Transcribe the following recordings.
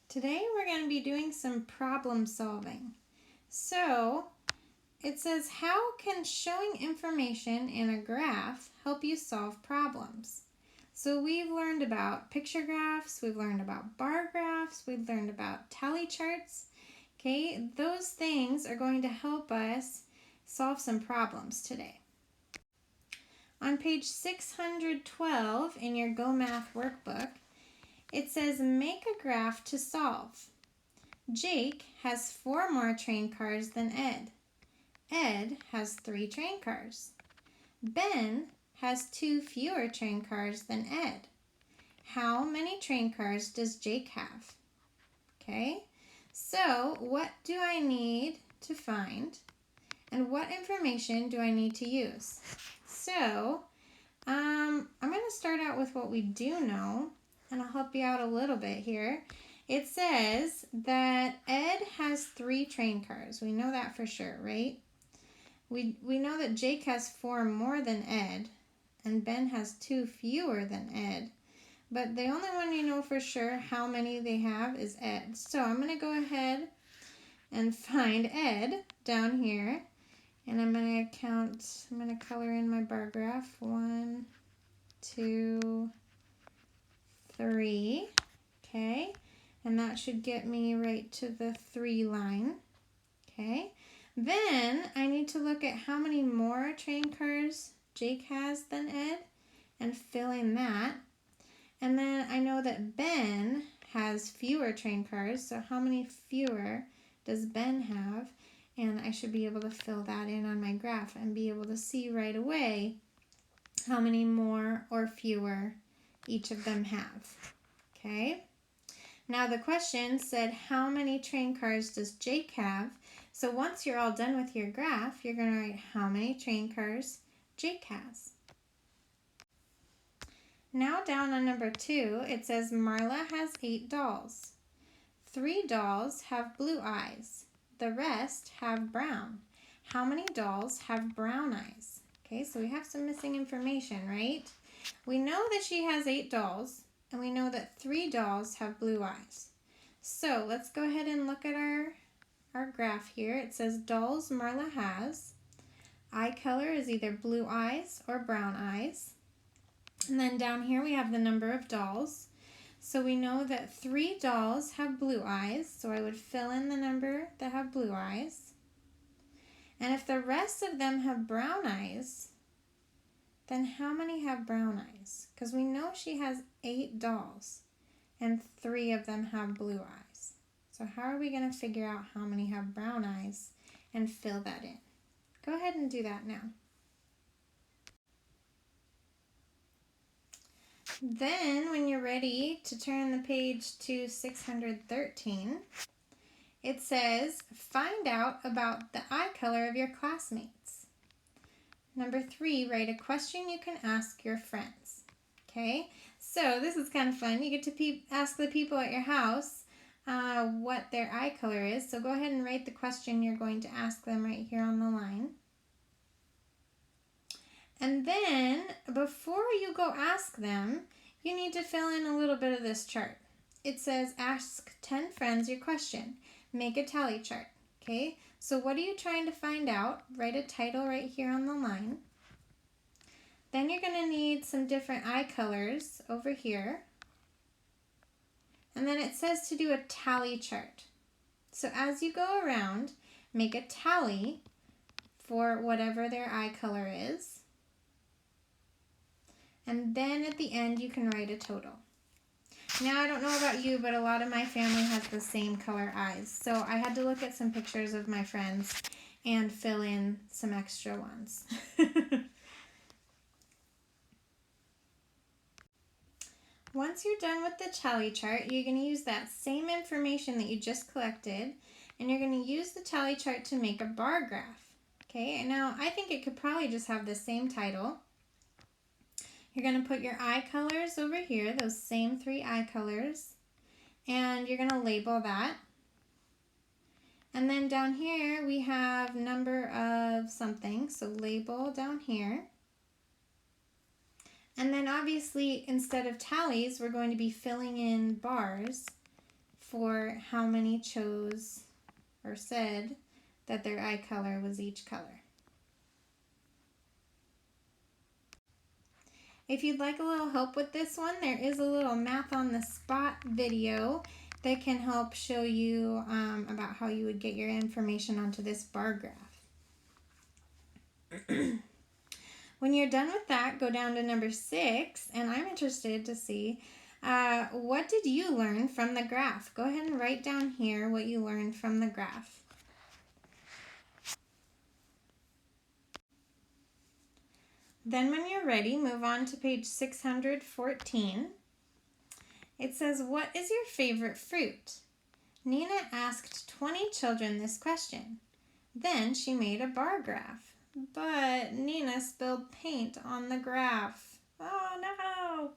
Today we're going to be doing some problem solving. So it says, how can showing information in a graph help you solve problems? So we've learned about picture graphs, we've learned about bar graphs, we've learned about tally charts. Okay, those things are going to help us solve some problems today. On page 612 in your Go Math workbook, it says make a graph to solve. Jake has 4 more train cars than Ed. Ed has 3 train cars. Ben has 2 fewer train cars than Ed. How many train cars does Jake have? Okay, so what do I need to find? And what information do I need to use? So I'm going to start out with what we do know, and I'll help you out a little bit here. It says that Ed has 3 train cars. We know that for sure, right? We know that Jake has 4 more than Ed, and Ben has 2 fewer than Ed. But the only one you know for sure how many they have is Ed. So I'm going to go ahead and find Ed down here. And I'm going to color in my bar graph. 1, 2, 3. Okay. And that should get me right to the 3 line. Okay. Then I need to look at how many more train cars Jake has than Ed and fill in that. And then I know that Ben has fewer train cars. So how many fewer does Ben have? And I should be able to fill that in on my graph and be able to see right away how many more or fewer each of them have. Okay. Now the question said, how many train cars does Jake have? So once you're all done with your graph, you're going to write how many train cars Jake has. Now down on number 2, it says Marla has 8 dolls. 3 dolls have blue eyes. The rest have brown. How many dolls have brown eyes? Okay, so we have some missing information, right? We know that she has 8 dolls, and we know that 3 dolls have blue eyes. So let's go ahead and look at our graph here. It says dolls Marla has. Eye color is either blue eyes or brown eyes. And then down here we have the number of dolls. So we know that 3 dolls have blue eyes, so I would fill in the number that have blue eyes. And if the rest of them have brown eyes, then how many have brown eyes? Because we know she has 8 dolls, and 3 of them have blue eyes. So how are we going to figure out how many have brown eyes and fill that in? Go ahead and do that now. Then, when you're ready to turn the page to 613, it says, find out about the eye color of your classmates. Number 3, write a question you can ask your friends. Okay, so this is kind of fun. You get to ask the people at your house what their eye color is. So go ahead and write the question you're going to ask them right here on the line. And then, before you go ask them, you need to fill in a little bit of this chart. It says, ask 10 friends your question. Make a tally chart. Okay, so what are you trying to find out? Write a title right here on the line. Then you're going to need some different eye colors over here. And then it says to do a tally chart. So as you go around, make a tally for whatever their eye color is. And then at the end, you can write a total. Now, I don't know about you, but a lot of my family has the same color eyes. So I had to look at some pictures of my friends and fill in some extra ones. Once you're done with the tally chart, you're going to use that same information that you just collected, and you're going to use the tally chart to make a bar graph. Okay, now I think it could probably just have the same title. You're going to put your eye colors over here, those same 3 eye colors, and you're going to label that. And then down here we have number of something, so label down here. And then obviously instead of tallies, we're going to be filling in bars for how many chose or said that their eye color was each color. If you'd like a little help with this one, there is a little math on the spot video that can help show you about how you would get your information onto this bar graph. When you're done with that, go down to number 6, and I'm interested to see what did you learn from the graph? Go ahead and write down here what you learned from the graph. Then when you're ready, move on to page 614. It says, what is your favorite fruit? Nina asked 20 children this question. Then she made a bar graph, but Nina spilled paint on the graph. Oh no!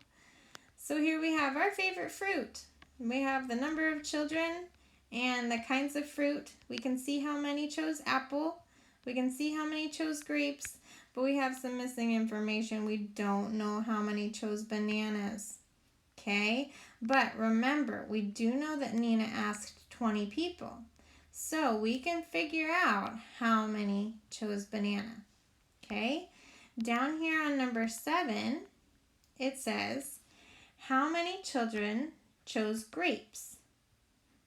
So here we have our favorite fruit. We have the number of children and the kinds of fruit. We can see how many chose apple. We can see how many chose grapes, but we have some missing information. We don't know how many chose bananas. Okay, but remember, we do know that Nina asked 20 people. So we can figure out how many chose banana. Okay, down here on number 7, it says, how many children chose grapes?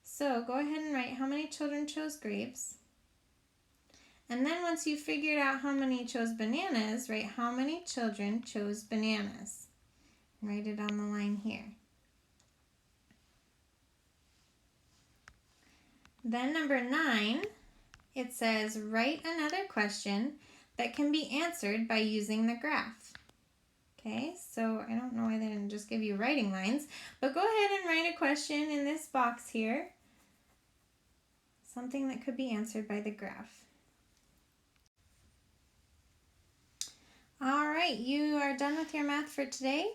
So go ahead and write how many children chose grapes. And then once you've figured out how many chose bananas, write how many children chose bananas. Write it on the line here. Then number 9, it says, write another question that can be answered by using the graph. Okay, so I don't know why they didn't just give you writing lines, but go ahead and write a question in this box here. Something that could be answered by the graph. All right, you are done with your math for today.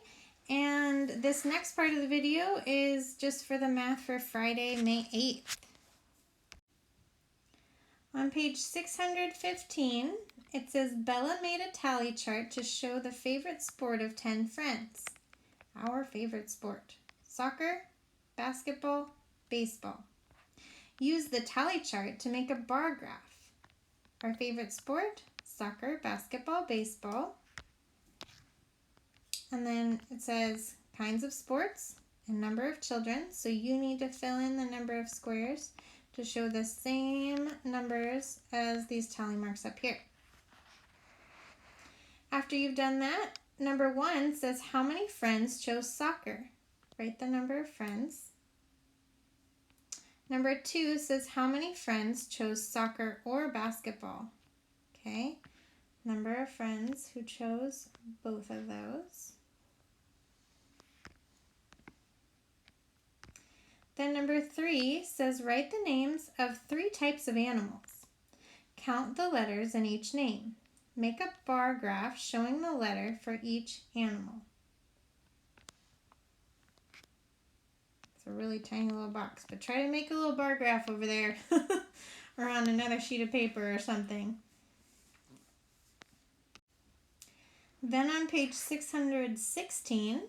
And this next part of the video is just for the math for Friday, May 8th. On page 615, it says, Bella made a tally chart to show the favorite sport of 10 friends. Our favorite sport: soccer, basketball, baseball. Use the tally chart to make a bar graph. Our favorite sport: soccer, basketball, baseball. And then it says kinds of sports and number of children. So you need to fill in the number of squares to show the same numbers as these tally marks up here. After you've done that, number 1 says how many friends chose soccer. Write the number of friends. Number 2 says how many friends chose soccer or basketball. Okay, number of friends who chose both of those. Then number 3 says write the names of 3 types of animals. Count the letters in each name. Make a bar graph showing the letter for each animal. It's a really tiny little box, but try to make a little bar graph over there or on another sheet of paper or something. Then on page 616,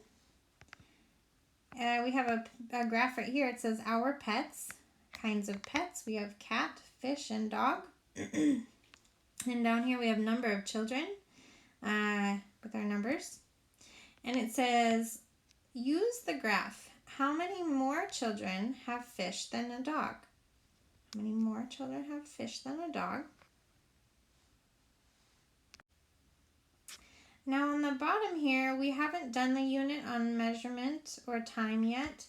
we have a graph right here. It says our pets, kinds of pets. We have cat, fish, and dog. And down here we have number of children with our numbers. And it says, use the graph. How many more children have fish than a dog? How many more children have fish than a dog? Now on the bottom here, we haven't done the unit on measurement or time yet,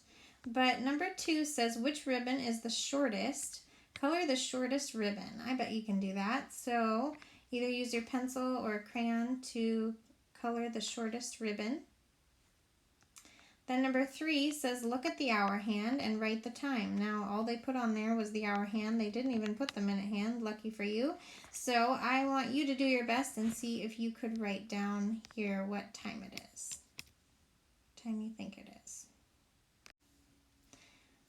but number 2 says which ribbon is the shortest. Color the shortest ribbon. I bet you can do that. So either use your pencil or a crayon to color the shortest ribbon. Then number 3 says look at the hour hand and write the time. Now all they put on there was the hour hand. They didn't even put the minute hand, lucky for you. So I want you to do your best and see if you could write down here what time it is. What time you think it is.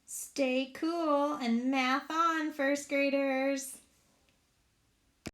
Stay cool and math on, first graders.